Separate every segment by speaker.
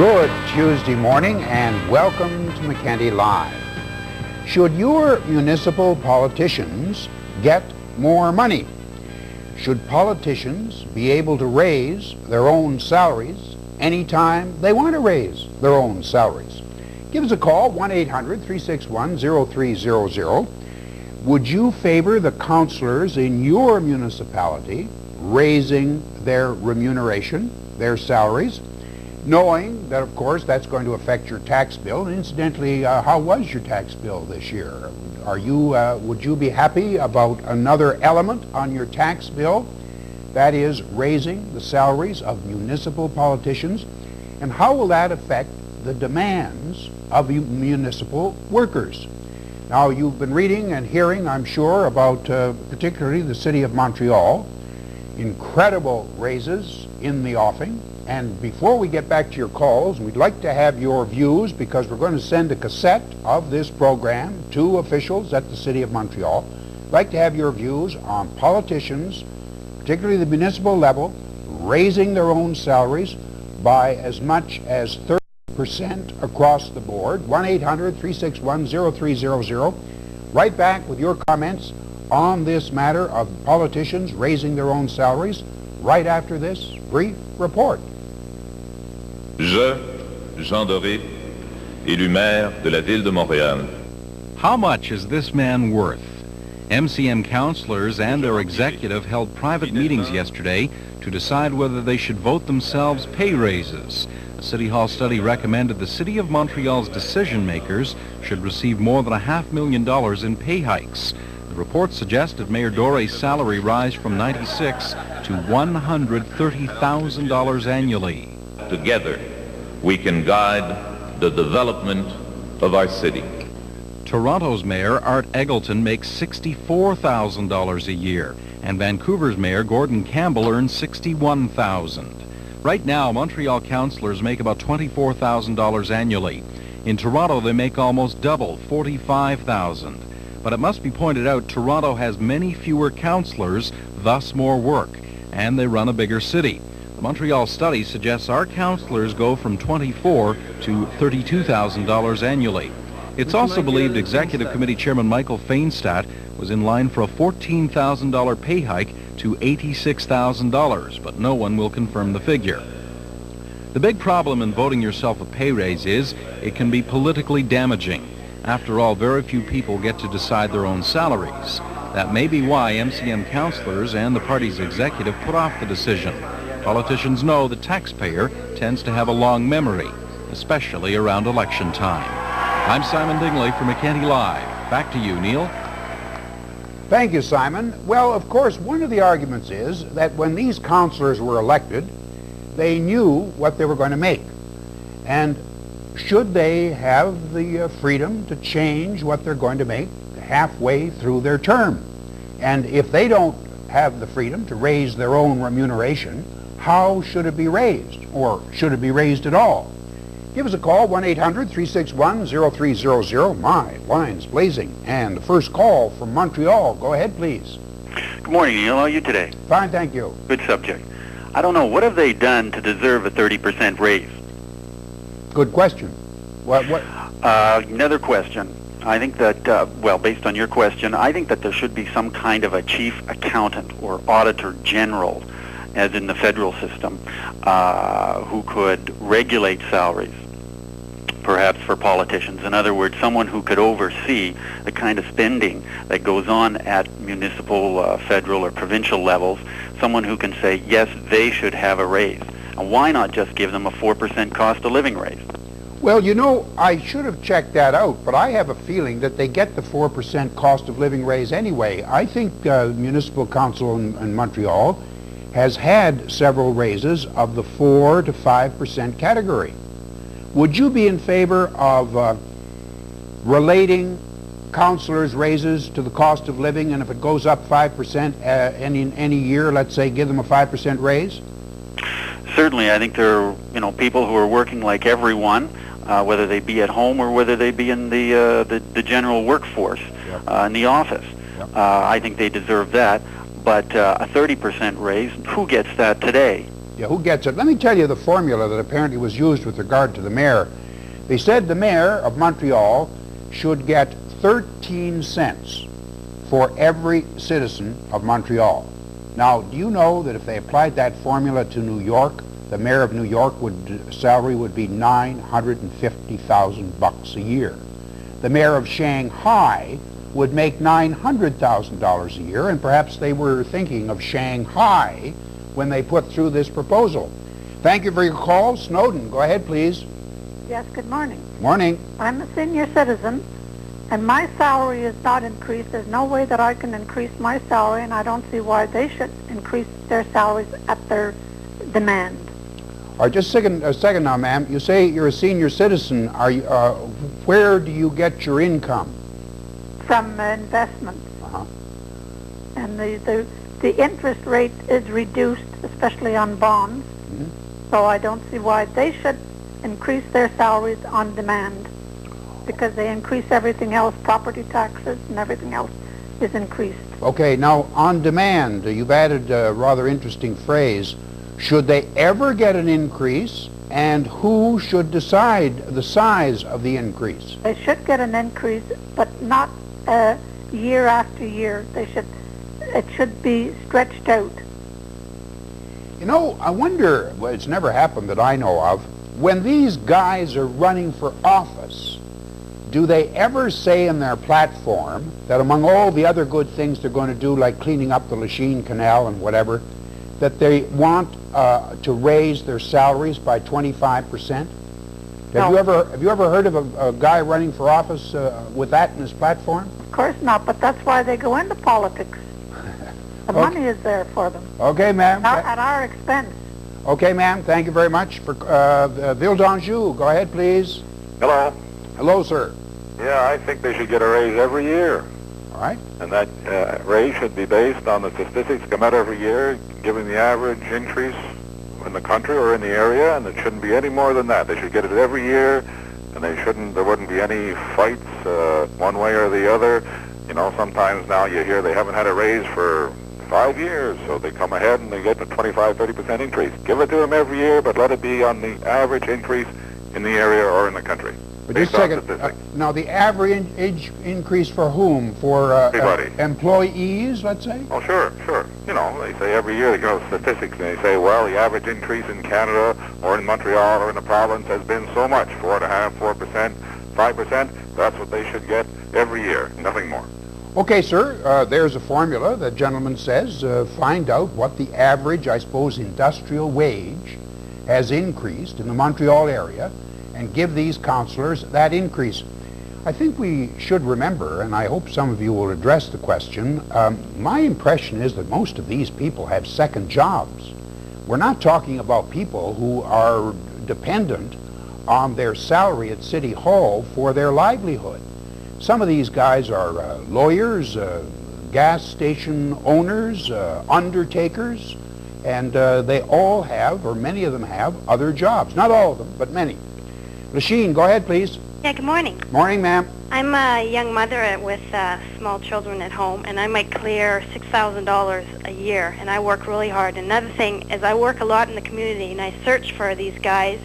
Speaker 1: Good Tuesday morning and welcome to McKenty Live. Should your municipal politicians get more money? Should politicians be able to raise their own salaries anytime they want to raise their own salaries? Give us a call, 1-800-361-0300. Would you favor the councillors in your municipality raising their remuneration, their salaries, knowing that, of course, that's going to affect your tax bill? And incidentally, how was your tax bill this year? Would you be happy about another element on your tax bill? That is, raising the salaries of municipal politicians. And how will that affect the demands of municipal workers? Now, you've been reading and hearing, I'm sure, about particularly the city of Montreal. Incredible raises in the offing. And before we get back to your calls, we'd like to have your views, because we're going to send a cassette of this program to officials at the City of Montreal. We'd like to have your views on politicians, particularly the municipal level, raising their own salaries by as much as 30% across the board. 1-800-361-0300. Right back with your comments on this matter of politicians raising their own salaries right after this brief report.
Speaker 2: Je, Jean Doré, élu maire de la ville de Montréal.
Speaker 3: How much is this man worth? MCM councillors and their executive held private meetings yesterday to decide whether they should vote themselves pay raises. A City Hall study recommended the City of Montreal's decision makers should receive more than $500,000 in pay hikes. The report suggested Mayor Doré's salary rise from $96,000 to $130,000 annually.
Speaker 2: Together, we can guide the development of our city.
Speaker 3: Toronto's Mayor Art Eggleton makes $64,000 a year, and Vancouver's Mayor Gordon Campbell earns $61,000. Right now, Montreal councillors make about $24,000 annually. In Toronto, they make almost double, $45,000. But it must be pointed out, Toronto has many fewer councillors, thus more work, and they run a bigger city. The Montreal study suggests our councillors go from $24,000 to $32,000 annually. It's also believed Executive Committee Chairman Michael Feinstadt was in line for a $14,000 pay hike to $86,000, but no one will confirm the figure. The big problem in voting yourself a pay raise is it can be politically damaging. After all, very few people get to decide their own salaries. That may be why MCM councillors and the party's executive put off the decision. Politicians know the taxpayer tends to have a long memory, especially around election time. I'm Simon Dingley for McKenty Live. Back to you, Neil.
Speaker 1: Thank you, Simon. Well, of course, one of the arguments is that when these councillors were elected, they knew what they were going to make. And should they have the freedom to change what they're going to make halfway through their term? And if they don't have the freedom to raise their own remuneration, how should it be raised? Or should it be raised at all? Give us a call, 1-800-361-0300. My line's blazing. And the first call from Montreal. Go ahead, please.
Speaker 4: Good morning, Neil. How are you today?
Speaker 1: Fine, thank you.
Speaker 4: Good subject. I don't know, what have they done to deserve a 30% raise?
Speaker 1: Good question. What?
Speaker 4: Another question. I think that, well, based on your question, I think that there should be some kind of a chief accountant or auditor general, as in the federal system, who could regulate salaries, perhaps for politicians. In other words, someone who could oversee the kind of spending that goes on at municipal, federal, or provincial levels, someone who can say, yes, they should have a raise. And why not just give them a 4% cost of living raise?
Speaker 1: Well, you know, I should have checked that out, but I have a feeling that they get the 4% cost of living raise anyway. I think Municipal Council in Montreal has had several raises of the 4 to 5% category. Would you be in favor of relating councillors' raises to the cost of living, and if it goes up 5% in any year, let's say, give them a 5% raise?
Speaker 4: Certainly, I think there are, people who are working like everyone, whether they be at home or whether they be in the general workforce, in the office. I think they deserve that. But a 30% raise, who gets that today?
Speaker 1: Yeah, who gets it? Let me tell you the formula that apparently was used with regard to the mayor. They said the mayor of Montreal should get 13 cents for every citizen of Montreal. Now, do you know that if they applied that formula to New York, the mayor of New York salary would be $950,000 a year. The mayor of Shanghai would make $900,000 a year, and perhaps they were thinking of Shanghai when they put through this proposal. Thank you for your call. Snowden, go ahead, please.
Speaker 5: Yes, good morning.
Speaker 1: Morning.
Speaker 5: I'm a senior citizen, and my salary is not increased. There's no way that I can increase my salary, and I don't see why they should increase their salaries at their demand.
Speaker 1: All right, just a second now, ma'am. You say you're a senior citizen. Are you, where do you get your income?
Speaker 5: From investments.
Speaker 1: Uh-huh.
Speaker 5: And the interest rate is reduced, especially on bonds.
Speaker 1: Mm-hmm.
Speaker 5: So I don't see why they should increase their salaries on demand, because they increase everything else, property taxes and everything else is increased.
Speaker 1: Okay, now on demand, you've added a rather interesting phrase. Should they ever get an increase, and who should decide the size of the increase?
Speaker 5: They should get an increase, but not year after year. It should be stretched out.
Speaker 1: You know, I wonder, well, it's never happened that I know of, when these guys are running for office, do they ever say in their platform that among all the other good things they're going to do, like cleaning up the Lachine Canal and whatever, that they want to raise their salaries by 25%?
Speaker 5: No.
Speaker 1: Have you ever heard of a guy running for office with that in his platform?
Speaker 5: Of course not, but that's why they go into politics. The money is there for them.
Speaker 1: Okay, ma'am.
Speaker 5: At our expense.
Speaker 1: Okay, ma'am. Thank you very much. For Ville d'Anjou, go ahead, please.
Speaker 6: Hello.
Speaker 1: Hello, sir.
Speaker 6: Yeah, I think they should get a raise every year.
Speaker 1: All right.
Speaker 6: And that raise should be based on the statistics come out every year, giving the average increase in the country or in the area, and it shouldn't be any more than that. They should get it every year, and there wouldn't be any fights one way or the other. You know, sometimes now you hear they haven't had a raise for 5 years, so they come ahead and they get a 25-30% increase. Give it to them every year, but let it be on the average increase in the area or in the country.
Speaker 1: But just a second. Now, the average increase for whom? For
Speaker 6: everybody.
Speaker 1: Employees, let's say?
Speaker 6: Oh, sure. You know, they say every year, they go statistics, and they say, well, the average increase in Canada or in Montreal or in the province has been so much, 4.5%, 4%, 5%. That's what they should get every year, nothing more.
Speaker 1: Okay, sir. There's a formula. The gentleman says find out what the average, I suppose, industrial wage has increased in the Montreal area, and give these councillors that increase. I think we should remember, and I hope some of you will address the question, my impression is that most of these people have second jobs. We're not talking about people who are dependent on their salary at City Hall for their livelihood. Some of these guys are lawyers, gas station owners, undertakers, and they all have, or many of them have, other jobs. Not all of them, but many. Lachine, go ahead, please.
Speaker 7: Yeah, good morning.
Speaker 1: Morning, ma'am.
Speaker 7: I'm a young mother with small children at home, and I might clear $6,000 a year, and I work really hard. Another thing is I work a lot in the community, and I search for these guys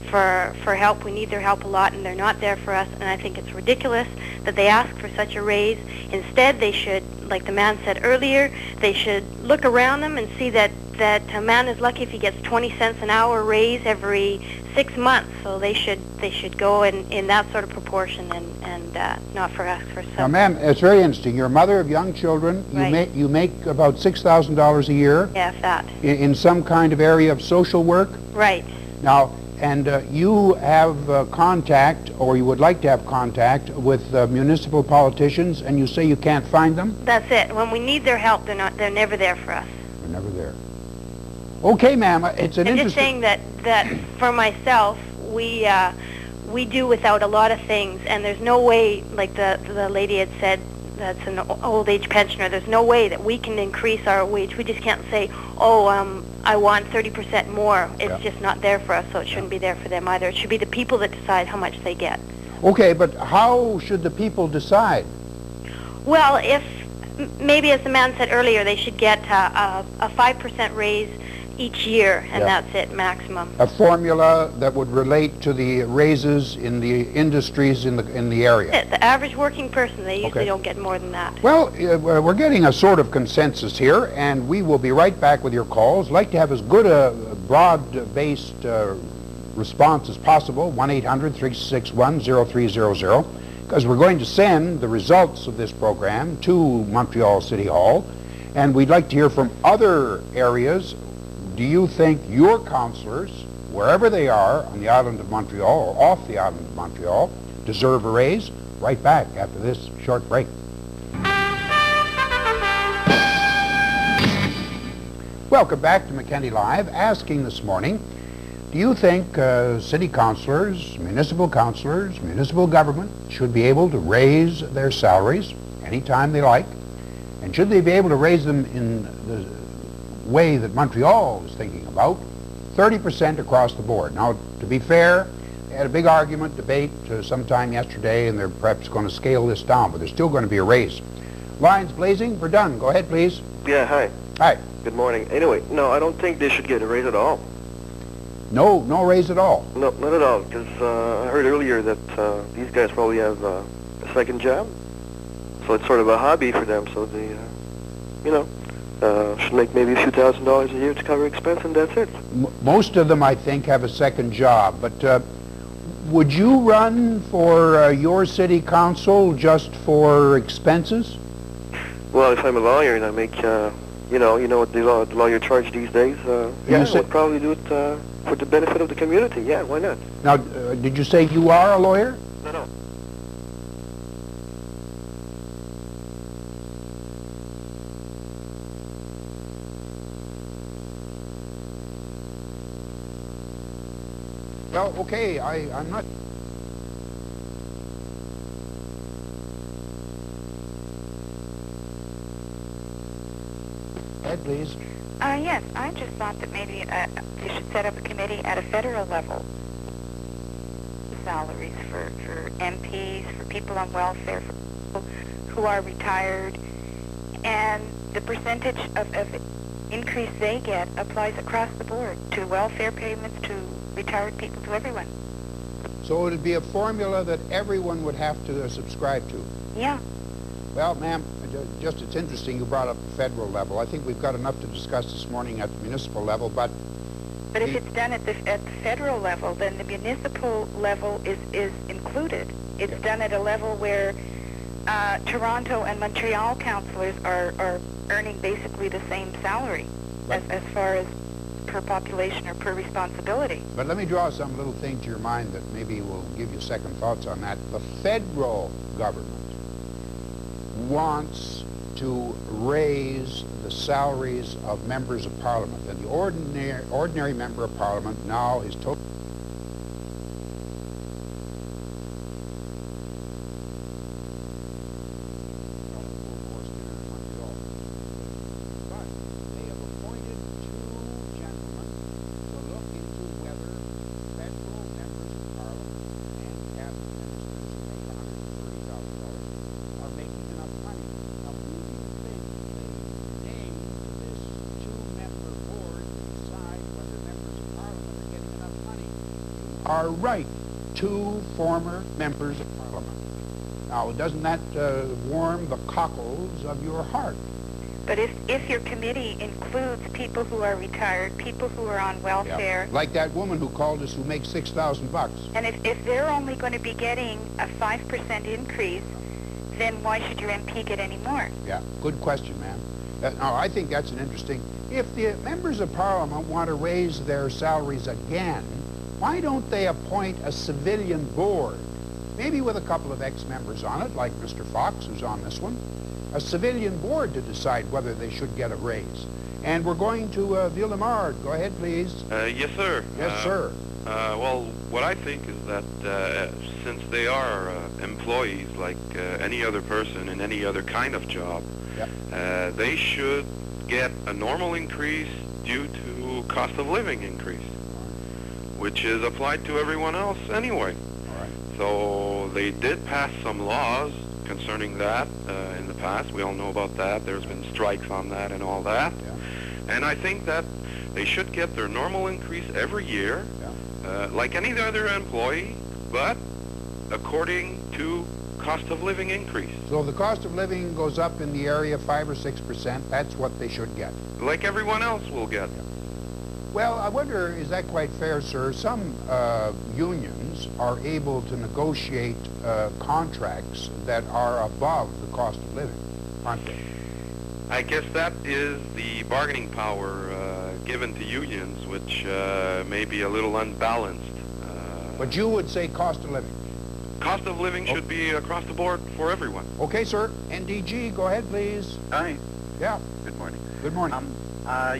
Speaker 7: for help. We need their help a lot, and they're not there for us, and I think it's ridiculous that they ask for such a raise. Instead, they should, like the man said earlier, they should look around them and see that a man is lucky if he gets 20 cents an hour raise every 6 months. So they should go in that sort of proportion and not for us for some.
Speaker 1: Now, ma'am, it's very interesting. You're a mother of young children.
Speaker 7: Right.
Speaker 1: You make about $6,000 a year.
Speaker 7: Yeah, if that.
Speaker 1: In some kind of area of social work.
Speaker 7: Right.
Speaker 1: Now, and you have contact, or you would like to have contact with municipal politicians, and you say you can't find them?
Speaker 7: That's it. When we need their help, they're never there for us.
Speaker 1: They're never there. Okay, ma'am, it's an
Speaker 7: I'm
Speaker 1: interesting...
Speaker 7: just saying that for myself, we do without a lot of things, and there's no way, like the lady had said, that's an old age pensioner, there's no way that we can increase our wage. We just can't say, oh, I want 30% more. It's just not there for us, so it shouldn't be there for them either. It should be the people that decide how much they get.
Speaker 1: Okay, but how should the people decide?
Speaker 7: Well, if maybe, as the man said earlier, they should get a 5% raise each year, and
Speaker 1: Yeah.
Speaker 7: that's it, maximum.
Speaker 1: A formula that would relate to the raises in the industries in the area.
Speaker 7: The average working person, they usually
Speaker 1: Okay.
Speaker 7: don't get more than that.
Speaker 1: Well, we're getting a sort of consensus here, and we will be right back with your calls. Like to have as good a broad-based response as possible, 1-800-361-0300, because we're going to send the results of this program to Montreal City Hall, and we'd like to hear from other areas. Do you think your councillors, wherever they are on the island of Montreal or off the island of Montreal, deserve a raise? Right back after this short break. Welcome back to McKenty Live. Asking this morning, do you think city councillors, municipal government should be able to raise their salaries anytime they like? And should they be able to raise them in the way that Montreal is thinking about, 30% across the board? Now, to be fair, they had a big argument, debate sometime yesterday, and they're perhaps going to scale this down, but there's still going to be a raise. Lines blazing. Verdun, go ahead, please.
Speaker 8: Yeah, hi.
Speaker 1: Hi.
Speaker 8: Good morning. Anyway, no, I don't think they should get a raise at all.
Speaker 1: No raise at all.
Speaker 8: No, not at all, because I heard earlier that these guys probably have a second job, so it's sort of a hobby for them, so they, should make maybe a few $1,000s a year to cover expense, and that's it.
Speaker 1: Most of them, I think, have a second job, but would you run for your city council just for expenses?
Speaker 8: Well, if I'm a lawyer and I make, you know what the lawyer charge these days, yeah, I would probably do it for the benefit of the community. Yeah, why not?
Speaker 1: Now, did you say you are a lawyer?
Speaker 8: No.
Speaker 1: Well, okay, I'm not... Ed, please.
Speaker 9: Yes, I just thought that maybe they should set up a committee at a federal level. Salaries for MPs, for people on welfare, for people who are retired, and the percentage of increase they get applies across the board to welfare payments, to retired people, to everyone.
Speaker 1: So it would be a formula that everyone would have to subscribe to?
Speaker 9: Yeah.
Speaker 1: Well, ma'am, just it's interesting you brought up the federal level. I think we've got enough to discuss this morning at the municipal level, but
Speaker 9: if it's done at the federal level, then the municipal level is included. It's done at a level where Toronto and Montreal councillors are earning basically the same salary as far as per population or per responsibility.
Speaker 1: But let me draw some little thing to your mind that maybe will give you second thoughts on that. The federal government wants to raise the salaries of members of parliament, and the ordinary member of parliament now is totally are right, 2 former members of parliament. Now, doesn't that warm the cockles of your heart?
Speaker 9: But if your committee includes people who are retired, people who are on welfare...
Speaker 1: Yeah. Like that woman who called us who makes $6,000.
Speaker 9: And if they're only going to be getting a 5% increase, then why should your MP get any more?
Speaker 1: Yeah, good question, ma'am. Now, I think that's an interesting... If the members of parliament want to raise their salaries again, why don't they appoint a civilian board, maybe with a couple of ex-members on it, like Mr. Fox, who's on this one, a civilian board to decide whether they should get a raise. And we're going to Villemard. Go ahead, please.
Speaker 10: Yes, sir.
Speaker 1: Yes, sir.
Speaker 10: Well, what I think is that since they are employees like any other person in any other kind of job, they should get a normal increase due to cost of living increase, which is applied to everyone else anyway.
Speaker 1: All right.
Speaker 10: So they did pass some laws concerning that in the past. We all know about that. There's been strikes on that and all that.
Speaker 1: Yeah.
Speaker 10: And I think that They should get their normal increase every year, like any other employee, but according to cost of living increase.
Speaker 1: So if the cost of living goes up in the area 5 or 6%, that's what they should get.
Speaker 10: Like everyone else will get.
Speaker 1: Well, I wonder, is that quite fair, sir? Some unions are able to negotiate contracts that are above the cost of living, aren't they?
Speaker 10: I guess that is the bargaining power given to unions, which may be a little unbalanced.
Speaker 1: But you would say cost of living.
Speaker 10: Cost of living should be across the board for everyone.
Speaker 1: Okay, sir. NDG, go ahead, please.
Speaker 11: Hi.
Speaker 1: Yeah.
Speaker 11: Good morning.
Speaker 1: Good morning.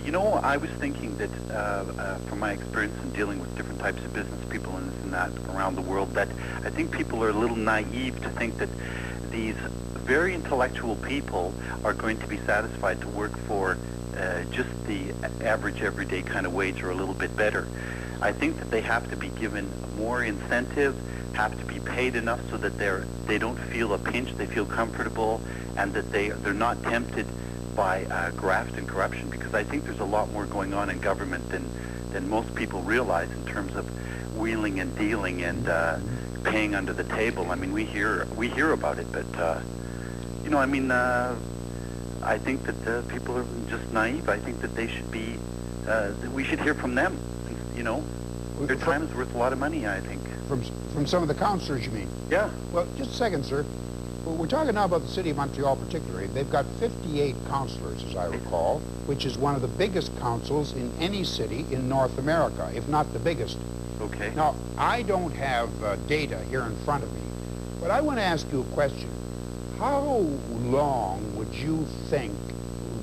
Speaker 11: You know, I was thinking that from my experience in dealing with different types of business people and this and that around the world, that I think people are a little naive to think that these very intellectual people are going to be satisfied to work for just the average everyday kind of wage or a little bit better. I think that they have to be given more incentive, have to be paid enough so that they don't feel a pinch, they feel comfortable, and that they're not tempted by graft and corruption, because I think there's a lot more going on in government than most people realize in terms of wheeling and dealing and paying under the table. I mean, we hear about it, but you know, I mean, I think that people are just naive. I think that they should be, that we should hear from them. You know, their time is worth a lot of money, I think.
Speaker 1: From some of the councillors, you mean?
Speaker 11: Yeah.
Speaker 1: Well, just a second, sir. We're talking now about the city of Montreal particularly. They've got 58 councillors, as I recall, which is one of the biggest councils in any city in North America, if not the biggest.
Speaker 11: Okay.
Speaker 1: Now, I don't have data here in front of me, but I want to ask you a question. How long would you think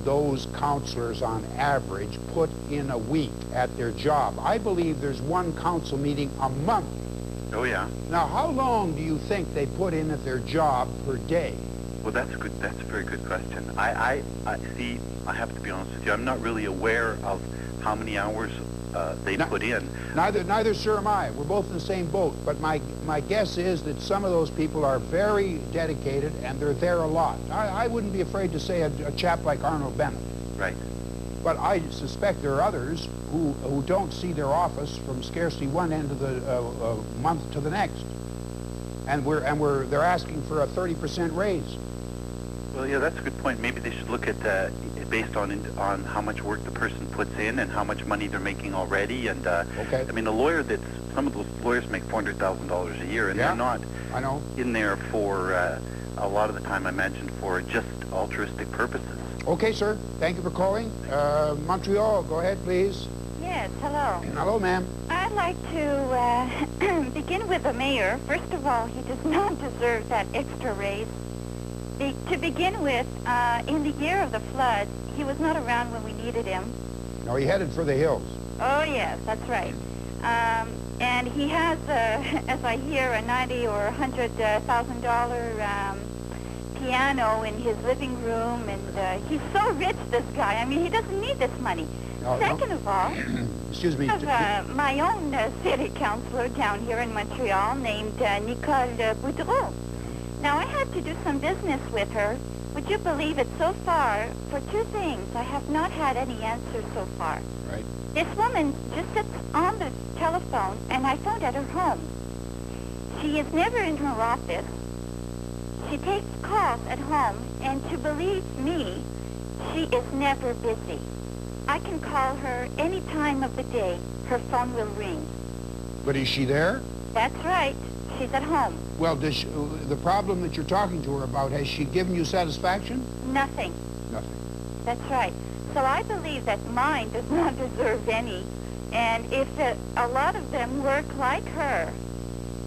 Speaker 1: those councillors on average put in a week at their job? I believe there's one council meeting a month.
Speaker 11: Oh, yeah.
Speaker 1: Now, how long do you think they put in at their job per day?
Speaker 11: Well, that's a very good question. I see, I have to be honest with you, I'm not really aware of how many hours they put in.
Speaker 1: Neither sir am I. We're both in the same boat. But my guess is that some of those people are very dedicated and they're there a lot. I wouldn't be afraid to say a chap like Arnold Bennett.
Speaker 11: Right.
Speaker 1: But I suspect there are others who don't see their office from scarcely one end of the month to the next, and they're asking for a 30% raise.
Speaker 11: Well, yeah, that's a good point. Maybe they should look at based on how much work the person puts in and how much money they're making already. And
Speaker 1: okay.
Speaker 11: I mean, some of those lawyers make $400,000 a year, and they're not in there for a lot of the time, I imagine, for just altruistic purposes.
Speaker 1: Okay, sir. Thank you for calling. Montreal, go ahead, please.
Speaker 12: Yes, hello.
Speaker 1: Hello, ma'am.
Speaker 12: I'd like to begin with the mayor. First of all, he does not deserve that extra raise. To begin with, in the year of the flood, he was not around when we needed him.
Speaker 1: No, he headed for the hills.
Speaker 12: Oh, yes, that's right. And he has, as I hear, a $90,000 or $100,000 piano in his living room, and he's so rich, this guy. I mean, he doesn't need this money. Second of all,
Speaker 1: excuse me.
Speaker 12: I have my own city councilor down here in Montreal named Nicole Boudreau. Now, I had to do some business with her. Would you believe it, so far, for two things, I have not had any answers so far.
Speaker 1: Right.
Speaker 12: This woman just sits on the telephone, and I phoned at her home. She is never in her office. She takes calls at home, and to believe me, she is never busy. I can call her any time of the day. Her phone will ring.
Speaker 1: But is she there?
Speaker 12: That's right. She's at home.
Speaker 1: Well, the problem that you're talking to her about, has she given you satisfaction?
Speaker 12: Nothing.
Speaker 1: Nothing.
Speaker 12: That's right. So I believe that mine does not deserve any. And if a lot of them work like her,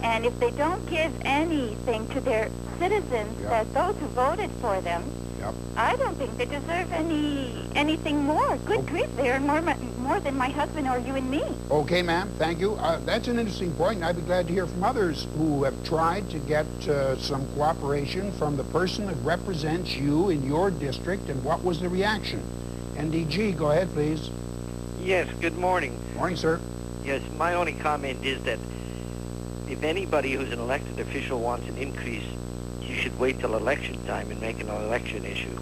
Speaker 12: and if they don't give anything to their citizens, that those who voted for them, I don't think they deserve anything more. Good grief, they earn more than my husband or you and me.
Speaker 1: Okay, ma'am, thank you. That's an interesting point, and I'd be glad to hear from others who have tried to get some cooperation from the person that represents you in your district, and what was the reaction? NDG, go ahead, please.
Speaker 13: Yes, good morning.
Speaker 1: Morning, sir.
Speaker 13: Yes, my only comment is that if anybody who's an elected official wants an increase, you should wait till election time and make it an election issue.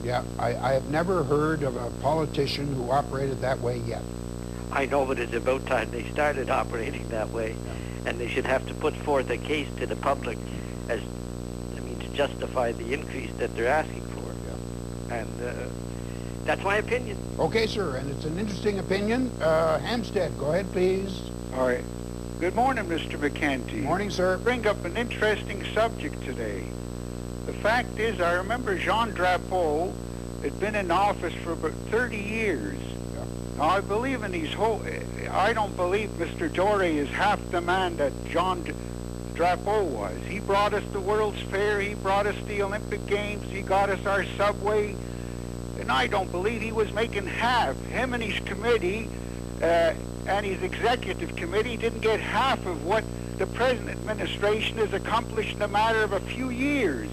Speaker 1: Yeah, I have never heard of a politician who operated that way yet.
Speaker 13: I know, but it's about time they started operating that way. And they should have to put forth a case to the public as, to justify the increase that they're asking for. Yeah. And that's my opinion.
Speaker 1: Okay, sir, and it's an interesting opinion. Hampstead, go ahead, please.
Speaker 14: All right. Good morning, Mr. McKenty.
Speaker 1: Morning, sir.
Speaker 14: Bring up an interesting subject today. The fact is, I remember Jean Drapeau had been in office for about 30 years. Yeah. Now, I believe in these whole... I don't believe Mr. Doré is half the man that Jean Drapeau was. He brought us the World's Fair, he brought us the Olympic Games, he got us our subway, and I don't believe he was making half. Him and his committee and his executive committee didn't get half of what the present administration has accomplished in a matter of a few years.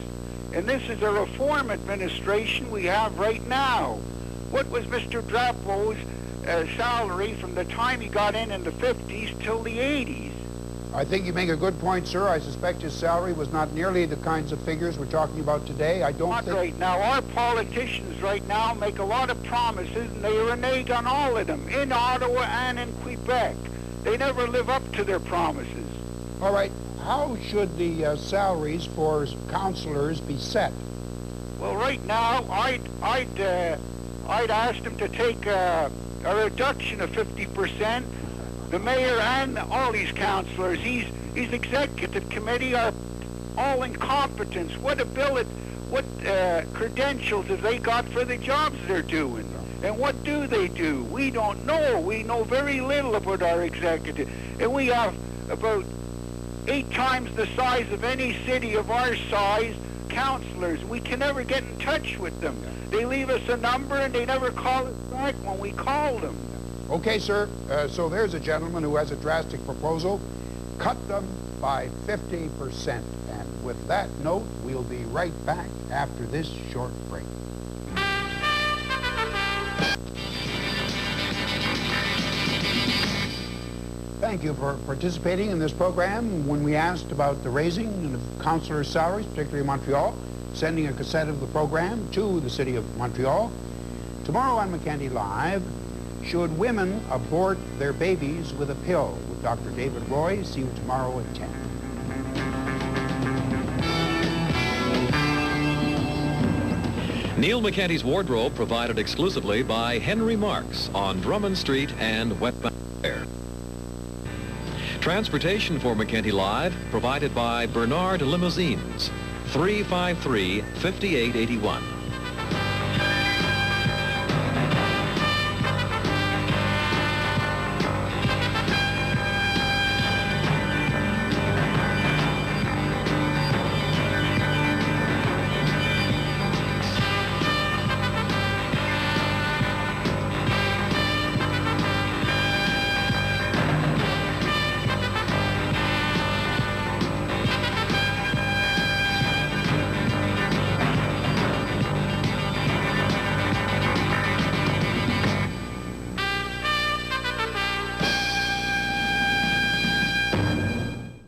Speaker 14: And this is a reform administration we have right now. What was Mr. Drapeau's salary from the time he got in the 50s till the 80s?
Speaker 1: I think you make a good point, sir. I suspect his salary was not nearly the kinds of figures we're talking about today. I don't think...
Speaker 14: Not right now. Our politicians right now make a lot of promises, and they renege on all of them, in Ottawa and in Quebec. They never live up to their promises.
Speaker 1: All right. How should the salaries for councillors be set?
Speaker 14: Well, right now, I'd ask them to take a reduction of 50%. The mayor and all these councillors, his executive committee are all incompetents. What credentials have they got for the jobs they're doing? And what do they do? We don't know. We know very little about our executive. And we have about 8 times the size of any city of our size councillors. We can never get in touch with them. They leave us a number and they never call us back when we call them.
Speaker 1: Okay, sir. So there's a gentleman who has a drastic proposal. Cut them by 50%. And with that note, we'll be right back after this short break. Thank you for participating in this program. When we asked about the raising of councillors' salaries, particularly in Montreal, sending a cassette of the program to the City of Montreal. Tomorrow on McKenty Live, should women abort their babies with a pill? With Dr. David Roy. See you tomorrow at 10.
Speaker 15: Neil McKenty's wardrobe provided exclusively by Henry Marks on Drummond Street and Westbound Air. Transportation for McKenty Live provided by Bernard Limousines, 353-5881.